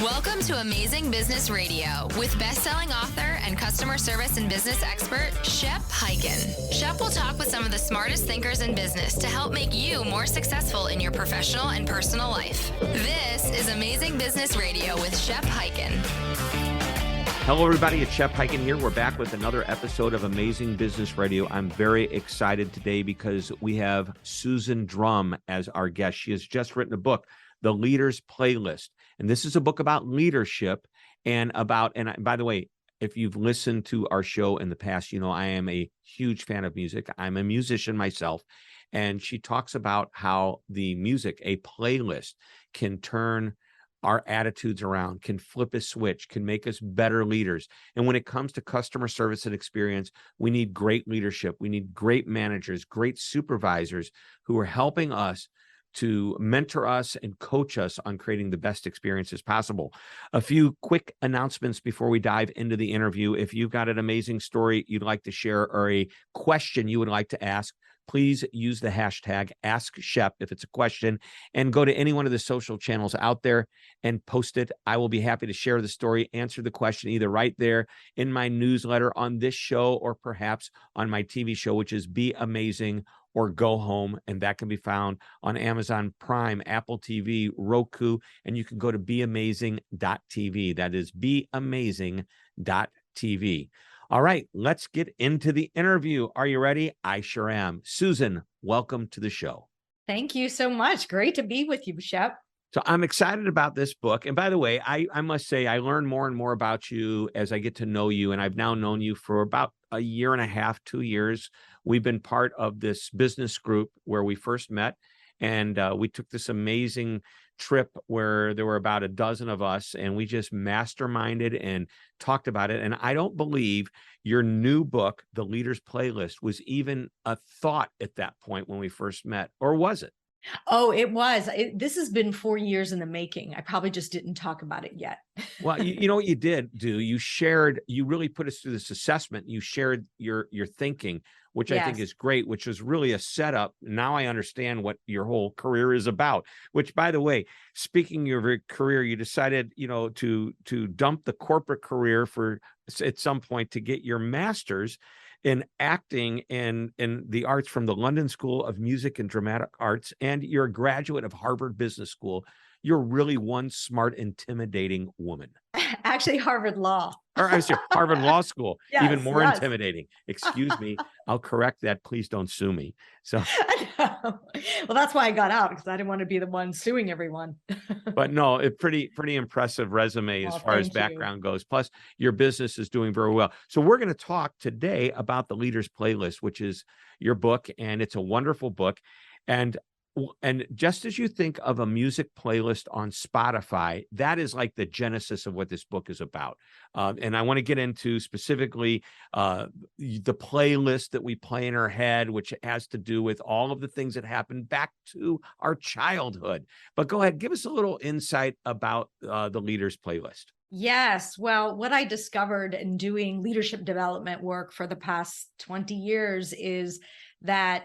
Welcome to Amazing Business Radio with best-selling author and customer service and business expert, Shep Hyken. Shep will talk with some of the smartest thinkers in business to help make you more successful in your professional and personal life. This is Amazing Business Radio with Shep Hyken. Hello, everybody. It's Shep Hyken here. We're back with another episode of Amazing Business Radio. I'm very excited today because we have Susan Drum as our guest. She has just written a book, The Leader's Playlist. And this is a book about leadership and by the way, if you've listened to our show in the past, you know I am a huge fan of music. I'm a musician myself. And she talks about how the music, a playlist, can turn our attitudes around, can flip a switch, can make us better leaders. And when it comes to customer service and experience, we need great leadership. We need great managers, great supervisors who are helping us to mentor us and coach us on creating the best experiences possible. A few quick announcements before we dive into the interview. If you've got an amazing story you'd like to share or a question you would like to ask, please use the hashtag AskShep if it's a question, and go to any one of the social channels out there and post it. I will be happy to share the story, answer the question either right there in my newsletter on this show or perhaps on my TV show, which is Be Amazing or Go Home, and that can be found on Amazon Prime, Apple TV, Roku, and you can go to beamazing.tv. That is beamazing.tv. All right, let's get into the interview. Are you ready? I sure am. Susan, welcome to the show. Thank you so much. Great to be with you, Shep. So I'm excited about this book. And by the way, I must say, I learn more and more about you as I get to know you. And I've now known you for about a year and a half, 2 years. We've been part of this business group where we first met. And we took this amazing trip where there were about a dozen of us, and we just masterminded and talked about it. And I don't believe your new book, The Leader's Playlist, was even a thought at that point when we first met, or was it? Oh, it was. This has been 4 years in the making. I probably just didn't talk about it yet. Well, you know what you did do? You really put us through this assessment. You shared your thinking, which I think is great, which was really a setup. Now I understand what your whole career is about, which, by the way, speaking of your career, you decided, to dump the corporate career at some point to get your master's in acting and in the arts from the London School of Music and Dramatic Arts, and you're a graduate of Harvard Business School. You're really one smart, intimidating woman. Actually, Harvard Law. Or I was here, Harvard Law School, Yes, even more yes. intimidating. Excuse me, I'll correct that. Please don't sue me. So, Well, that's why I got out, because I didn't want to be the one suing everyone. but no, a pretty impressive resume as Well, far as thank you. background goes. Plus, your business is doing very well. So we're going to talk today about The Leader's Playlist, which is your book, and it's a wonderful book. And just as you think of a music playlist on Spotify, that is like the genesis of what this book is about. And I want to get into specifically the playlist that we play in our head, which has to do with all of the things that happened back to our childhood. But go ahead, give us a little insight about the Leader's Playlist. Yes. Well, what I discovered in doing leadership development work for the past 20 years is that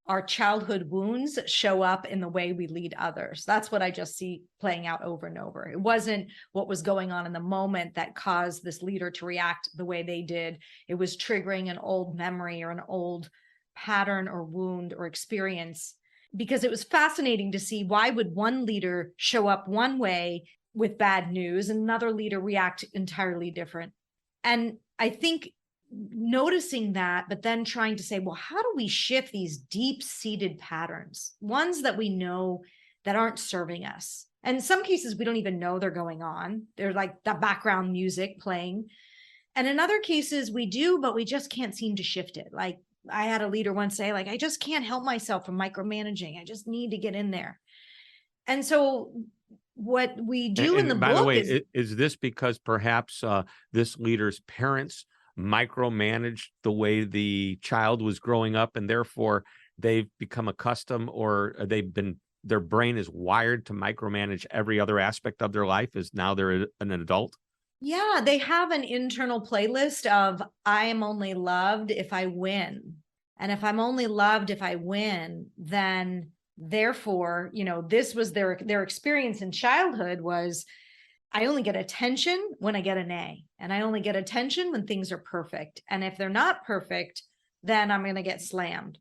our childhood wounds show up in the way we lead others. That's what I just see playing out over and over. It wasn't what was going on in the moment that caused this leader to react the way they did. It was triggering an old memory or an old pattern or wound or experience, because it was fascinating to see why would one leader show up one way with bad news and another leader react entirely different. And I think noticing that, but then trying to say, well, how do we shift these deep-seated patterns, ones that we know that aren't serving us? And in some cases, we don't even know they're going on. They're like the background music playing. And in other cases, we do, but we just can't seem to shift it. Like I had a leader once say, I just can't help myself from micromanaging. I just need to get in there. And so what we do in the book by the way, is this because perhaps this leader's parents micromanaged the way the child was growing up, and therefore they've become accustomed, or their brain is wired to micromanage every other aspect of their life as now they're an adult? Yeah, they have an internal playlist of I am only loved if I win. And if I'm only loved if I win, then therefore, this was their experience in childhood was I only get attention when I get an A, and I only get attention when things are perfect. And if they're not perfect, then I'm going to get slammed.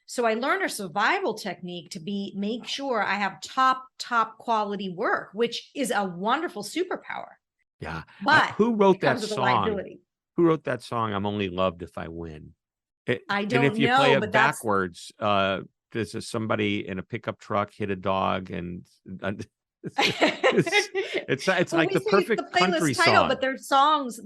So I learned a survival technique to make sure I have top quality work, which is a wonderful superpower. Yeah. But who wrote that comes with a song? liability. Who wrote that song? I'm only loved if I win. I And don't if you know, play but it backwards, there's somebody in a pickup truck hit a dog, and it's well, like we the say it's perfect the country playlist title, song. but there's songs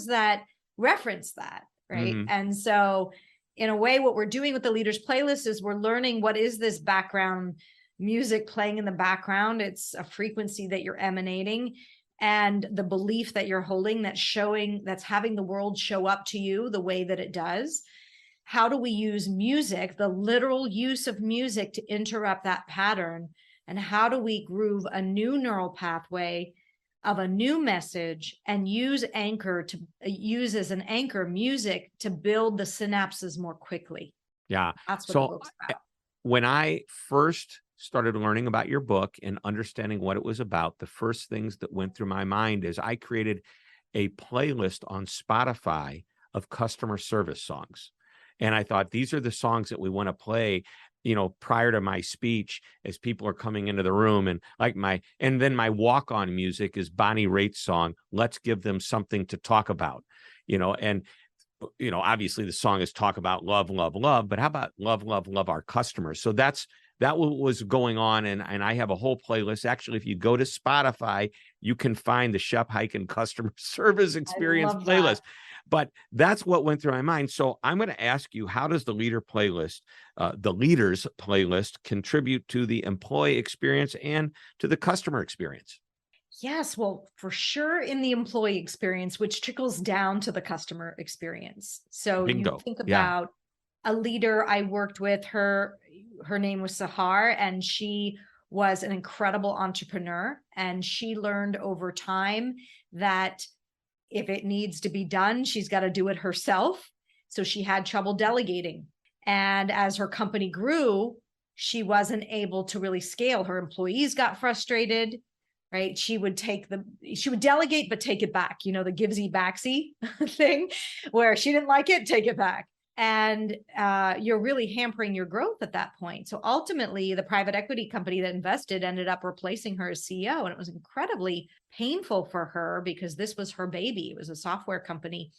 that reference that, right? Mhm. And so in a way, what we're doing with the leaders playlist is we're learning what is this background music playing in the background. It's a frequency that you're emanating, and the belief that you're holding, that's having the world show up to you the way that it does. How do we use music, the literal use of music, to interrupt that pattern? And how do we groove a new neural pathway of a new message and use as an anchor music to build the synapses more quickly? Yeah. That's what the So book's about. when I first started learning about your book and understanding what it was about, the first things that went through my mind is I created a playlist on Spotify of customer service songs. And I thought, these are the songs that we want to play, prior to my speech as people are coming into the room. And then my walk-on music is Bonnie Raitt's song, Let's Give Them Something to Talk About, and obviously the song is talk about love, love, love, but how about love, love, love our customers? So that was going on. And I have a whole playlist. Actually, if you go to Spotify, you can find the Shep Hyken customer service experience playlist. That. But that's what went through my mind. So I'm going to ask you, how does the leaders playlist contribute to the employee experience and to the customer experience? Yes, well, for sure in the employee experience, which trickles down to the customer experience. So Bingo. You think Yeah. about a leader I worked with, her name was Sahar, and she was an incredible entrepreneur. And she learned over time that if it needs to be done, she's got to do it herself. So she had trouble delegating. And as her company grew, she wasn't able to really scale. Her employees got frustrated, right? She would delegate, but take it back, the givesy backsy thing, where she didn't like it, take it back. And you're really hampering your growth at that point. So ultimately, the private equity company that invested ended up replacing her as CEO. And it was incredibly painful for her because this was her baby. It was a software company.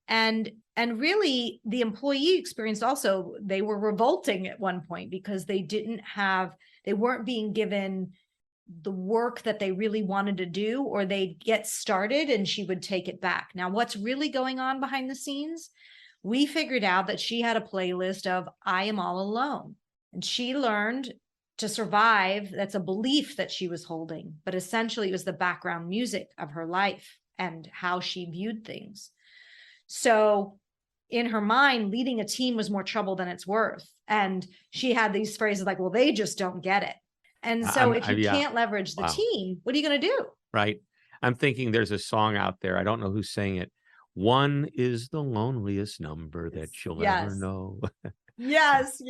And really the employee experience also, they were revolting at one point because they weren't being given the work that they really wanted to do, or they'd get started and she would take it back. Now, what's really going on behind the scenes? We figured out that she had a playlist of I Am All Alone, and she learned to survive. That's a belief that she was holding, but essentially it was the background music of her life and how she viewed things. So in her mind, leading a team was more trouble than it's worth. And she had these phrases like, well, they just don't get it. And so if you can't leverage the team, what are you going to do? Right. I'm thinking there's a song out there. I don't know who sang it. One is the loneliest number that you'll ever know. Yes.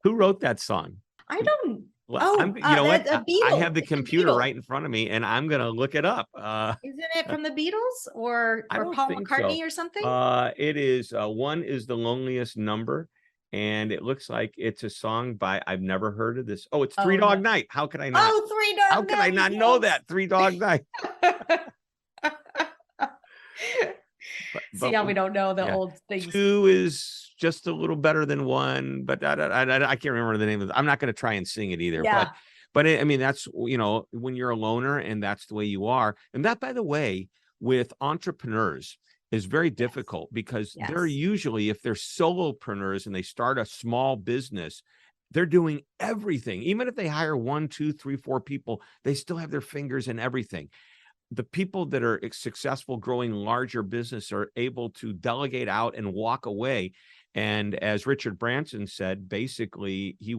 Who wrote that song? I don't. Well, what? I have the computer right in front of me, and I'm going to look it up. Isn't it from the Beatles or Paul McCartney or something? It is. One is the loneliest number. And it looks like it's a song by, I've never heard of this. Oh, it's Three Dog Night. How could I not? Oh, Three Dog Night. How could I not know that? Three Dog Night. See how we don't know the old things. Two is just a little better than one, but I can't remember the name of it. I'm not going to try and sing it either. Yeah. But that's, when you're a loner and that's the way you are. And that, by the way, with entrepreneurs, is very difficult because they're usually, if they're solopreneurs and they start a small business, they're doing everything. Even if they hire 1, 2, 3, 4 people, they still have their fingers in everything. The people that are successful growing larger business are able to delegate out and walk away. And as Richard Branson said, basically, he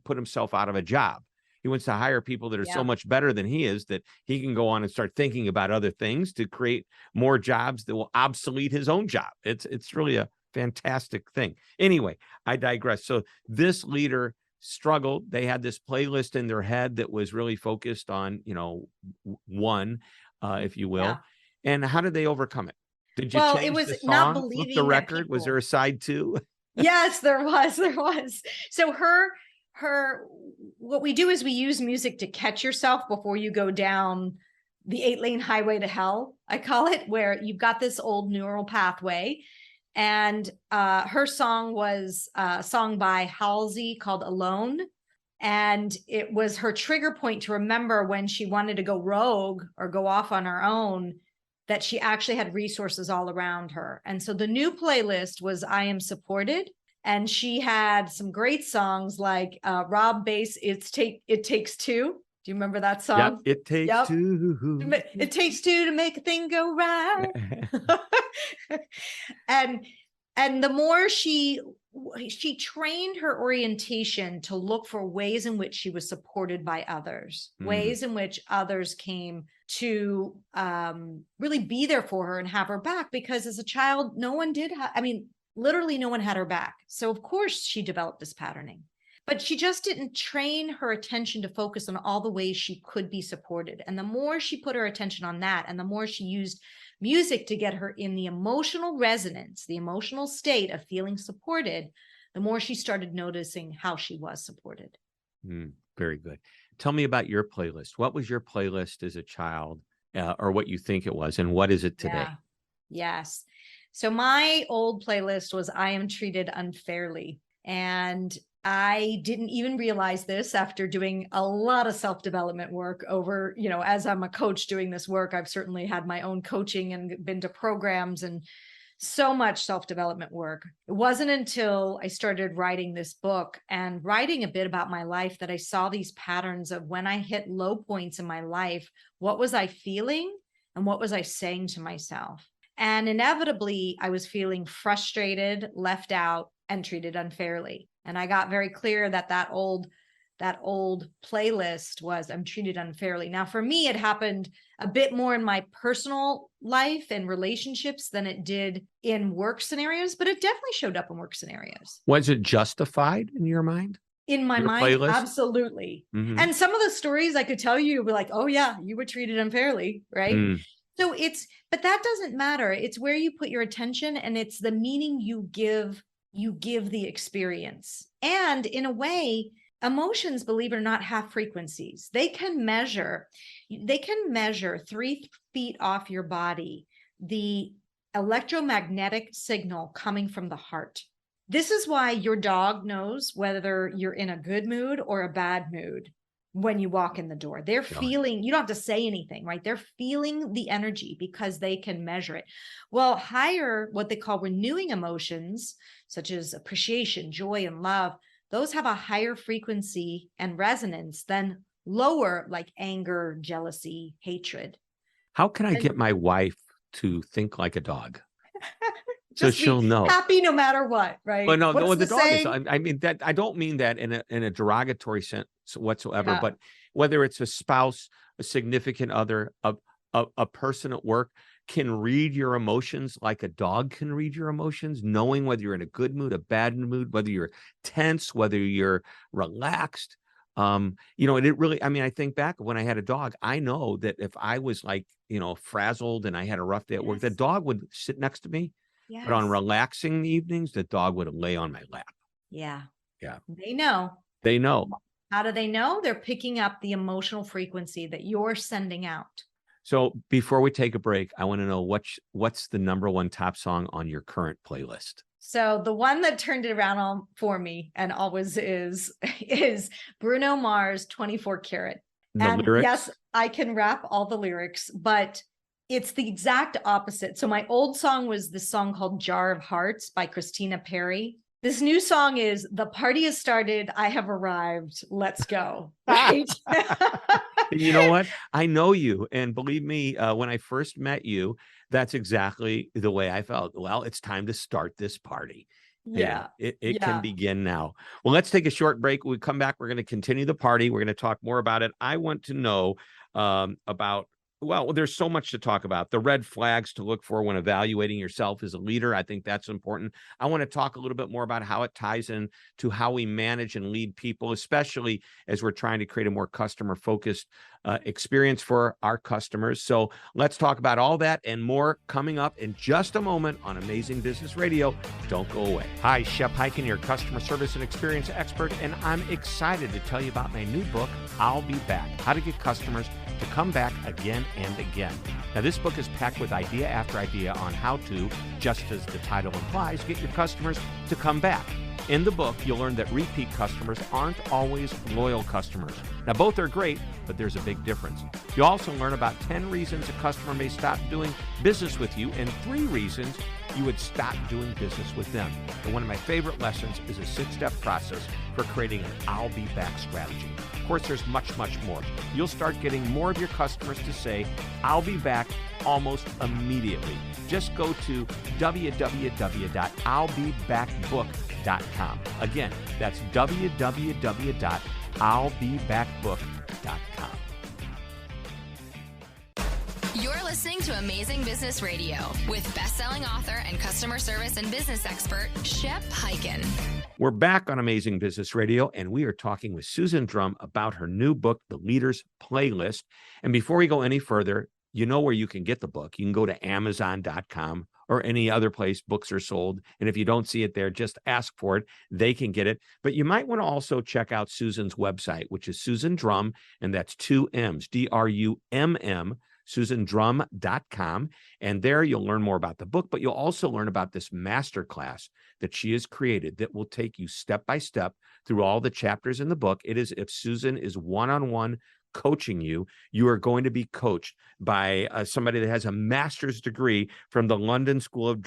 put himself out of a job. He wants to hire people that are so much better than he is that he can go on and start thinking about other things to create more jobs that will obsolete his own job. It's really a fantastic thing. Anyway, I digress. So this leader struggled. They had this playlist in their head that was really focused on, one, if you will. Yeah. And how did they overcome it? Did you Well, it change was the not song, flip the believing that record? Was there people. a side two? Yes, there was. So what we do is we use music to catch yourself before you go down the 8-lane highway to hell, I call it, where you've got this old neural pathway. And her song was a song by Halsey called Alone. And it was her trigger point to remember when she wanted to go rogue or go off on her own, that she actually had resources all around her. And so the new playlist was I Am Supported. And she had some great songs like Rob Bass, It Takes Two. Do you remember that song? Yep, it takes two. It takes two to make a thing go right. and the more she trained her orientation to look for ways in which she was supported by others, ways in which others came to really be there for her and have her back, because as a child, no one did literally no one had her back. So of course she developed this patterning, but she just didn't train her attention to focus on all the ways she could be supported. And the more she put her attention on that, and the more she used music to get her in the emotional resonance, the emotional state of feeling supported, the more she started noticing how she was supported. Very good. Tell me about your playlist. What was your playlist as a child, or what you think it was, and what is it today? Yeah. Yes. So my old playlist was I Am Treated Unfairly. And I didn't even realize this after doing a lot of self-development work over, as I'm a coach doing this work, I've certainly had my own coaching and been to programs and so much self-development work. It wasn't until I started writing this book and writing a bit about my life that I saw these patterns of when I hit low points in my life, what was I feeling and what was I saying to myself? And inevitably, I was feeling frustrated, left out, and treated unfairly. And I got very clear that old playlist was I'm treated unfairly. Now, for me, it happened a bit more in my personal life and relationships than it did in work scenarios, but it definitely showed up in work scenarios. Was it justified in your mind? In my mind, playlist? Absolutely. And some of the stories I could tell you, you'd be like, oh yeah, you were treated unfairly, right? So but that doesn't matter. It's where you put your attention, and it's the meaning you give the experience. And in a way, emotions, believe it or not, have frequencies. They can measure 3 feet off your body, the electromagnetic signal coming from the heart. This is why your dog knows whether you're in a good mood or a bad mood. When you walk in the door, they're feeling, you don't have to say anything, right? They're feeling the energy because they can measure it. Well, higher, what they call renewing emotions, such as appreciation, joy, and love, those have a higher frequency and resonance than lower, like anger, jealousy, hatred. How can I get my wife to think like a dog? Just so she'll know. Happy no matter what, right? Well, no, What's the dog saying? is. I mean that. I don't mean that in a derogatory sense whatsoever. But whether it's a spouse, a significant other, a person at work can read your emotions like a dog can read your emotions, knowing whether you're in a good mood, a bad mood, whether you're tense, whether you're relaxed. And it really. I mean, I think back when I had a dog. I know that if I was like frazzled and I had a rough day at work, the dog would sit next to me. Yes. But on relaxing evenings, the dog would lay on my lap. Yeah. Yeah. They know. They know. How do they know? They're picking up the emotional frequency that you're sending out. So before we take a break, I want to know what's the #1 top song on your current playlist? So the one that turned it around for me and always is Bruno Mars' 24 Karat. And lyrics? Yes, I can rap all the lyrics, but it's the exact opposite. So my old song was this song called Jar of Hearts by Christina Perri. This new song is The Party Has Started, I Have Arrived, Let's Go. Right? You know what? I know you. And believe me, when I first met you, that's exactly the way I felt. Well, it's time to start this party. Yeah. And it can begin now. Well, let's take a short break. When we come back, we're going to continue the party. We're going to talk more about it. I want to know about Well, there's so much to talk about. The red flags to look for when evaluating yourself as a leader. I think that's important. I want to talk a little bit more about how it ties in to how we manage and lead people, especially as we're trying to create a more customer-focused experience for our customers. So let's talk about all that and more coming up in just a moment on Amazing Business Radio. Don't go away. Hi, Shep Hyken, your customer service and experience expert, and I'm excited to tell you about my new book, I'll Be Back, How to Get Customers to Come Back Again and Again. Now, this book is packed with idea after idea on how to, just as the title implies, get your customers to come back. In the book, you'll learn that repeat customers aren't always loyal customers. Now, both are great, but there's a big difference. You'll also learn about 10 reasons a customer may stop doing business with you and 3 reasons you would stop doing business with them. And one of my favorite lessons is a 6-step process for creating an I'll Be Back strategy. Of course, there's much, much more. You'll start getting more of your customers to say, I'll be back almost immediately. Just go to www.illbebackbook.com. Again, that's www.illbebackbook.com. You're listening to Amazing Business Radio with best-selling author and customer service and business expert, Shep Hyken. We're back on Amazing Business Radio, and we are talking with Susan Drum about her new book, The Leader's Playlist. And before we go any further, you know where you can get the book. You can go to Amazon.com or any other place books are sold. And if you don't see it there, just ask for it. They can get it. But you might want to also check out Susan's website, which is Susan Drum, and that's 2 M's, DRUMM, susandrum.com. And there you'll learn more about the book, but you'll also learn about this masterclass that she has created that will take you step by step through all the chapters in the book. It is, if Susan is one-on-one coaching you, you are going to be coached by somebody that has a master's degree from the London School of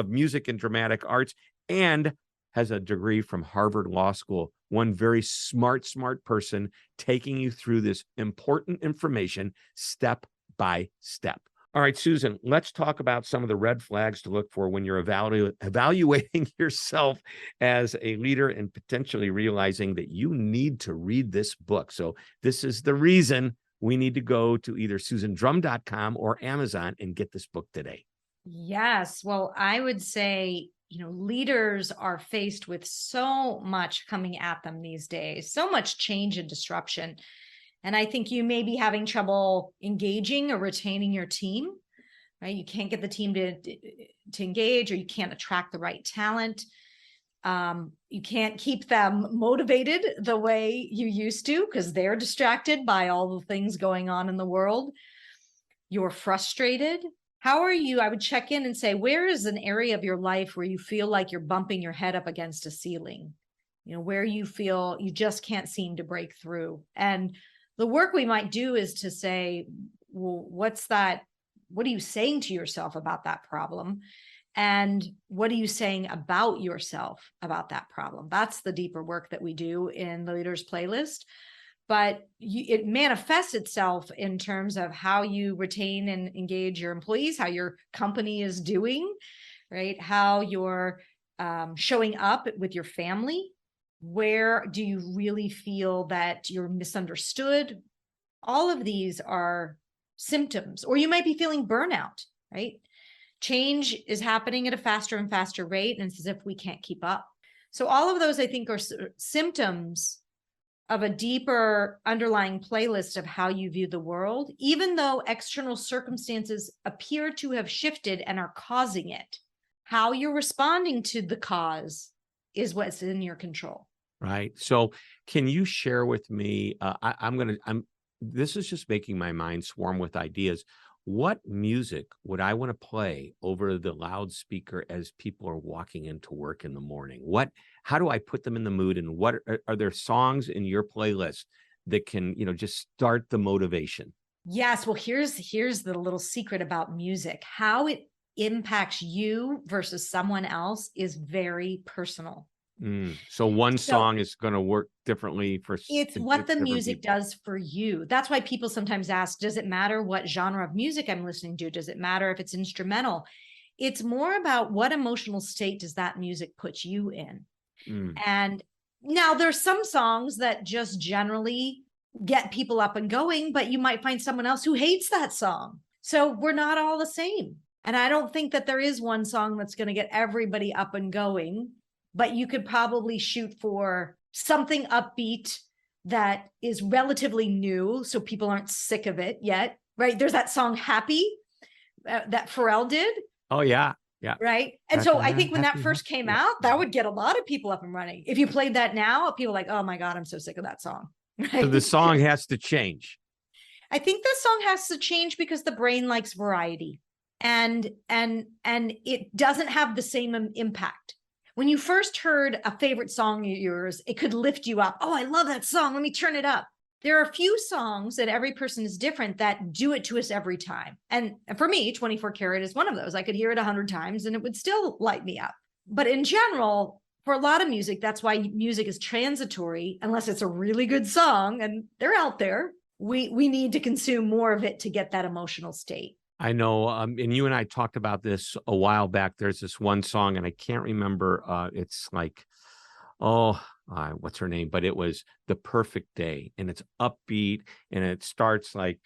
Music and Dramatic Arts and has a degree from Harvard Law School. One very smart person taking you through this important information step by step. All right, Susan, let's talk about some of the red flags to look for when you're evaluating yourself as a leader and potentially realizing that you need to read this book. So this is the reason we need to go to either susandrum.com or Amazon and get this book today. Yes. Well, I would say, leaders are faced with so much coming at them these days, so much change and disruption. And I think you may be having trouble engaging or retaining your team, right? You can't get the team to engage, or you can't attract the right talent. You can't keep them motivated the way you used to because they're distracted by all the things going on in the world. You're frustrated. How are you? I would check in and say, where is an area of your life where you feel like you're bumping your head up against a ceiling? Where you feel you just can't seem to break through. And the work we might do is to say, well, what's that? What are you saying to yourself about that problem? And what are you saying about yourself about that problem? That's the deeper work that we do in the Leader's Playlist. But it manifests itself in terms of how you retain and engage your employees, how your company is doing, right? How you're showing up with your family. Where do you really feel that you're misunderstood? All of these are symptoms, or you might be feeling burnout, right? Change is happening at a faster and faster rate, and it's as if we can't keep up. So all of those, I think, are symptoms of a deeper underlying playlist of how you view the world, even though external circumstances appear to have shifted and are causing it. How you're responding to the cause is what's in your control. Right. So can you share with me, this is just making my mind swarm with ideas. What music would I want to play over the loudspeaker as people are walking into work in the morning? How do I put them in the mood? And what are there songs in your playlist that can, just start the motivation? Yes. Well, here's the little secret about music. How it impacts you versus someone else is very personal. So one song is going to work differently for it's what the music does for you. That's why people sometimes ask, does it matter what genre of music I'm listening to? Does it matter if it's instrumental? It's more about what emotional state does that music put you in. And now there's some songs that just generally get people up and going, but you might find someone else who hates that song. So we're not all the same. And I don't think that there is one song that's going to get everybody up and going, but you could probably shoot for something upbeat that is relatively new, so people aren't sick of it yet, right? There's that song Happy that Pharrell did. Oh, yeah. Yeah. Right. And so I think when that first came out, that would get a lot of people up and running. If you played that now, people are like, oh my God, I'm so sick of that song. Right? So the song has to change. I think the song has to change because the brain likes variety, and it doesn't have the same impact. When you first heard a favorite song of yours, it could lift you up. Oh, I love that song. Let me turn it up. There are a few songs that every person is different that do it to us every time. And for me, 24 Karat is one of those. I could hear it 100 times and it would still light me up. But in general, for a lot of music, that's why music is transitory, unless it's a really good song and they're out there. We need to consume more of it to get that emotional state. I know, and you and I talked about this a while back. There's this one song, and I can't remember. It's like, what's her name? But it was The Perfect Day, and it's upbeat, and it starts like,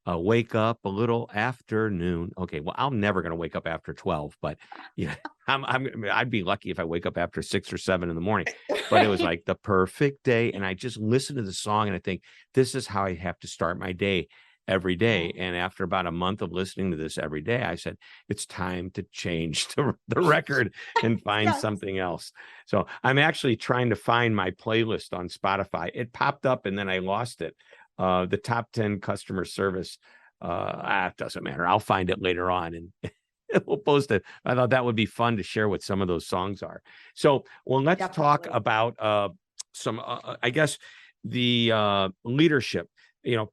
wake up a little afternoon. Okay, well, I'm never going to wake up after 12, but yeah, I'd be lucky if I wake up after 6 or 7 in the morning. But it was like The Perfect Day, and I just listened to the song, and I think this is how I have to start my day every day. And after about a month of listening to this every day, I said, it's time to change the record and find something else. So I'm actually trying to find my playlist on Spotify. It popped up and then I lost it. The top 10 customer service. It doesn't matter. I'll find it later on and we'll post it. I thought that would be fun to share what some of those songs are. So, well, let's talk about some, I guess, the leadership.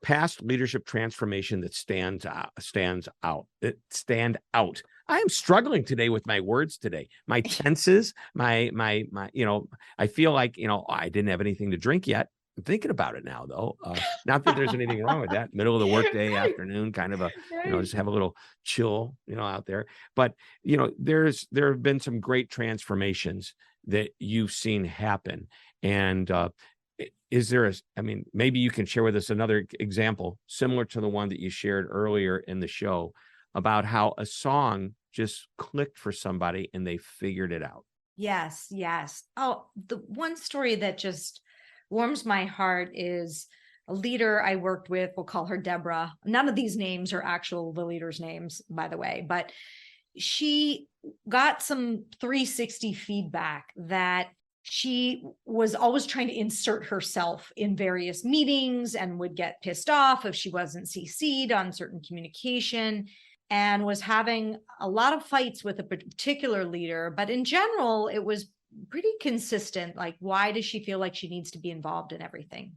Past leadership transformation that stand out. I am struggling today with my words today. My tenses, my, I feel like, I didn't have anything to drink yet. I'm thinking about it now, though. Not that there's anything wrong with that. Middle of the workday, afternoon, kind of a, just have a little chill, out there. But, there have been some great transformations that you've seen happen. And, is there maybe you can share with us another example similar to the one that you shared earlier in the show about how a song just clicked for somebody and they figured it out? Yes. Oh, the one story that just warms my heart is a leader I worked with. We'll call her Deborah. None of these names are the leaders' names, by the way, but she got some 360 feedback that she was always trying to insert herself in various meetings and would get pissed off if she wasn't CC'd on certain communication, and was having a lot of fights with a particular leader. But in general, it was pretty consistent. Like, why does she feel like she needs to be involved in everything?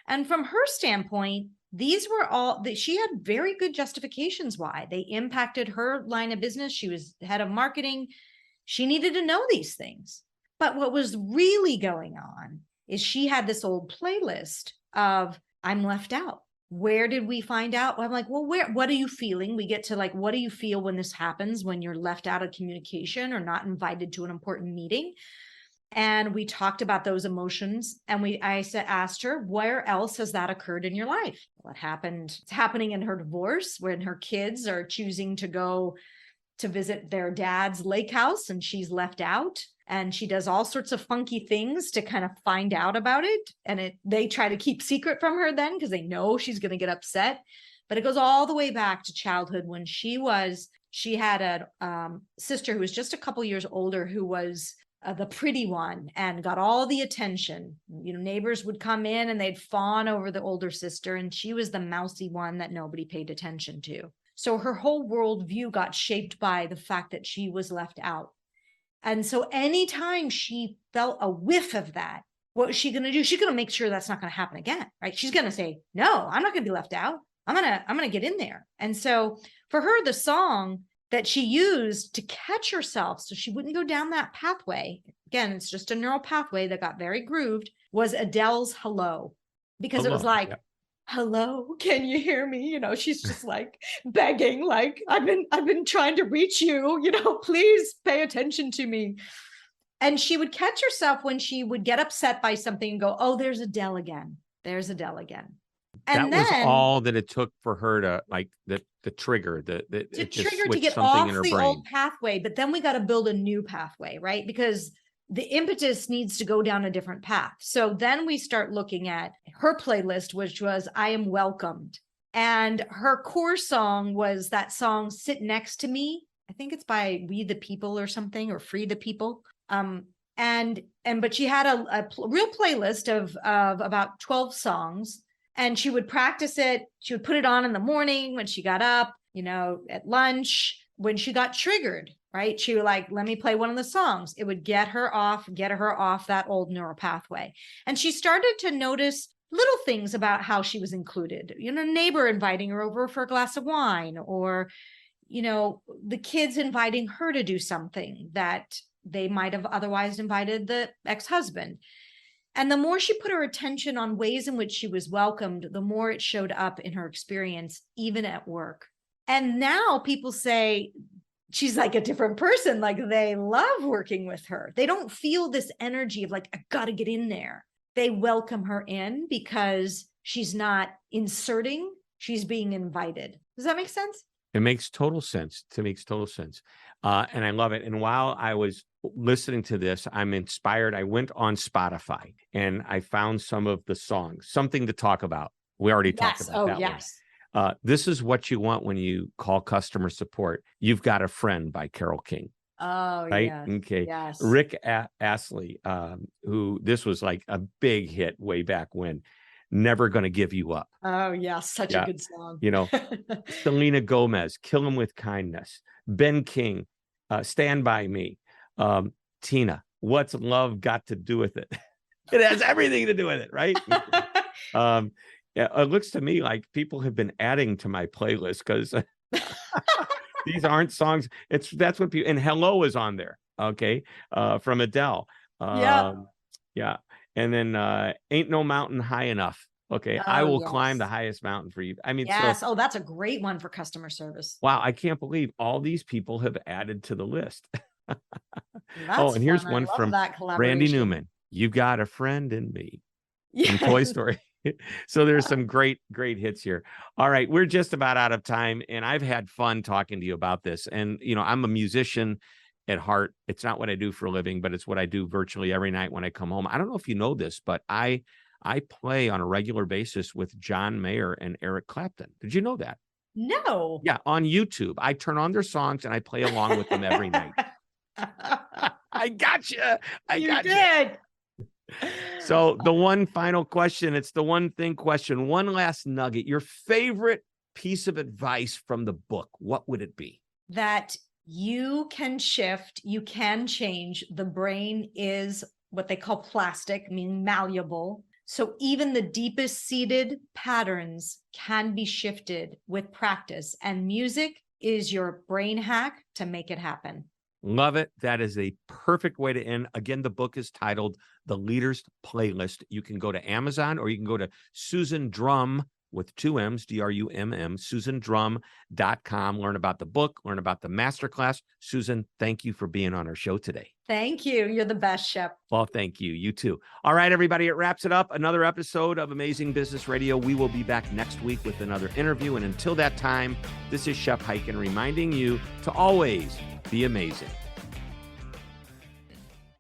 And from her standpoint, these were all that she had very good justifications why they impacted her line of business. She was head of marketing. She needed to know these things. But what was really going on is she had this old playlist of I'm left out. Where did we find out? I'm like, well, what are you feeling? We get to like, what do you feel when this happens, when you're left out of communication or not invited to an important meeting? And we talked about those emotions. And I asked her, where else has that occurred in your life? What happened? It's happening in her divorce when her kids are choosing to go to visit their dad's lake house and she's left out. And she does all sorts of funky things to kind of find out about it. And they try to keep secret from her then because they know she's going to get upset. But it goes all the way back to childhood when she had a sister who was just a couple years older who was the pretty one and got all the attention. Neighbors would come in and they'd fawn over the older sister. And she was the mousy one that nobody paid attention to. So her whole worldview got shaped by the fact that she was left out. And so anytime she felt a whiff of that, what was she going to do? She's going to make sure that's not going to happen again, right? She's going to say, no, I'm not going to be left out. I'm going to get in there. And so for her, the song that she used to catch herself so she wouldn't go down that pathway, again, it's just a neural pathway that got very grooved, was Adele's Hello. Because it was like, hello, can you hear me? She's just like begging, like, I've been trying to reach you, please pay attention to me. And she would catch herself when she would get upset by something and go, oh, there's Adele again. There's Adele again. That And was then all that it took for her to like the trigger, to it just trigger to switched get something off in her the brain. old pathway, but then we got to build a new pathway, right? Because the impetus needs to go down a different path. So then we start looking at her playlist, which was I Am Welcomed. And her core song was that song, Sit Next to Me. I think it's by We the People or something, or Free the People. But she had a real playlist of about 12 songs, and she would practice it. She would put it on in the morning when she got up, at lunch, when she got triggered, right? She would like, let me play one of the songs. It would get her off that old neural pathway. And she started to notice little things about how she was included, neighbor inviting her over for a glass of wine, or, the kids inviting her to do something that they might have otherwise invited the ex-husband. And the more she put her attention on ways in which she was welcomed, the more it showed up in her experience, even at work. And now people say she's like a different person. Like they love working with her. They don't feel this energy of like, I got to get in there. They welcome her in because she's not inserting, she's being invited. Does that make sense? It makes total sense. It makes total sense. And I love it. And while I was listening to this, I'm inspired. I went on Spotify and I found some of the songs, something to talk about. We already talked about that one. This is what you want when you call customer support. You've Got a Friend by Carole King. Oh, right. Yes. Okay. Yes. Rick Astley, who this was like a big hit way back when. Never Gonna Give You Up. Oh, yes. Such a good song. Selena Gomez, Kill 'Em With Kindness. Ben King, Stand By Me. Tina, What's Love Got to Do with It? It has everything to do with it, right? It looks to me like people have been adding to my playlist because these aren't songs. That's what people, and Hello is on there. Okay. From Adele. Yeah. And then Ain't No Mountain High Enough. Okay. I Will Climb the Highest Mountain for You. I mean, yes. So, that's a great one for customer service. Wow. I can't believe all these people have added to the list. And here's one from Randy Newman. You Got a Friend in Me. From Toy Story. So there's some great hits here. All right. We're just about out of time. And I've had fun talking to you about this. And, I'm a musician at heart. It's not what I do for a living, but it's what I do virtually every night when I come home. I don't know if you know this, but I play on a regular basis with John Mayer and Eric Clapton. Did you know that? No. Yeah. On YouTube, I turn on their songs and I play along with them every night. I got you. You did. So the one final question, it's the one thing question, one last nugget, your favorite piece of advice from the book, what would it be? That you can shift, you can change. The brain is what they call plastic, meaning malleable. So even the deepest seated patterns can be shifted with practice, and music is your brain hack to make it happen. Love it. That is a perfect way to end. Again, the book is titled The Leader's Playlist. You can go to Amazon or you can go to Susan Drum with 2 M's, DRUMM, susandrum.com. Learn about the book, learn about the masterclass. Susan, thank you for being on our show today. Thank you. You're the best, Shep. Well, thank you. You too. All right, everybody, it wraps it up. Another episode of Amazing Business Radio. We will be back next week with another interview. And until that time, this is Shep Hyken reminding you to always be amazing.